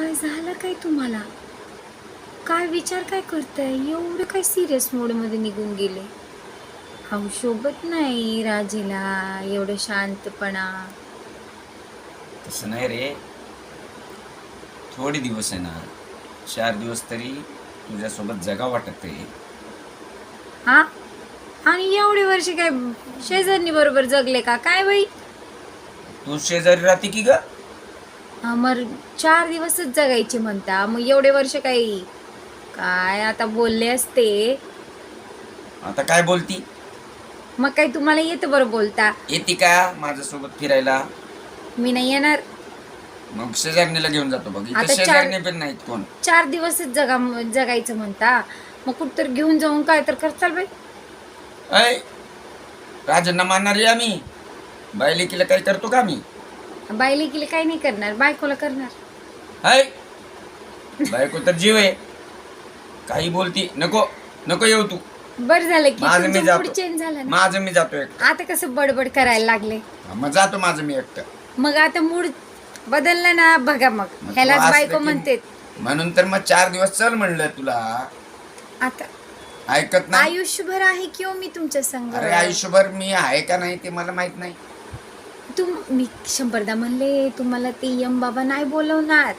काय झालं काय तुम्हाला? काय विचार काय करताय? एवढं काय सिरियस मोडमध्ये निघून गेले? अहो शोभत नाही राजेला एवढं शांतपणा. तसं नाही रे. थोडे दिवस आहे ना, 4 दिवस तरी तुझ्यासोबत जगा वाटत आहे. हा? आणि एवढे वर्ष काय शेजारनी बरोबर जगले का काय बाई? तू शेजारी राहते की ग? हा मग 4 दिवसच जगायचे म्हणता, मग एवढे वर्ष काही काय आता बोलले असते. आता काय बोलती? मग काय तुम्हाला येतं बरं बोलता? येते का माझ्यासोबत फिरायला? मी नाही येणार. मग शेजारणीला घेऊन जातो बघ. इथे आता शेजारणी पण नाहीत कोण. 4 दिवसच जगायचं म्हणता, मग कुठतर घेऊन जाऊन काय तर करताल बाई. ऐ, राजांना मानणारी आम्ही बायलेकीला काही करतो का आम्ही? बाई लेकीला काही नाही करणार, बायकोला करणार. ऐ, बायको तर जीव आहे. काही बोलती. नको नको येऊ तू. बरं झालं की माझं मी तुमचं मूड जातो. चेंज झाला ना. माझं मी जातो एकटं. आता कसं बडबड करायला लागले. मग जातो माझं मी एकटं. मग आता मूड बदलला ना बघा. मग मग ह्यालाच तू असलं बायको की- म्हणते. म्हणून तर मग 4 दिवस चल म्हणलं तुला. आता ऐकत नाही. आयुष्यभर आहे किंवा मी तुमच्या संग. अरे आयुष्यभर मी आहे का नाही ते मला माहित नाही. मी 100दा म्हणले तुम्हाला ते यम बाबा नाही बोलवणार.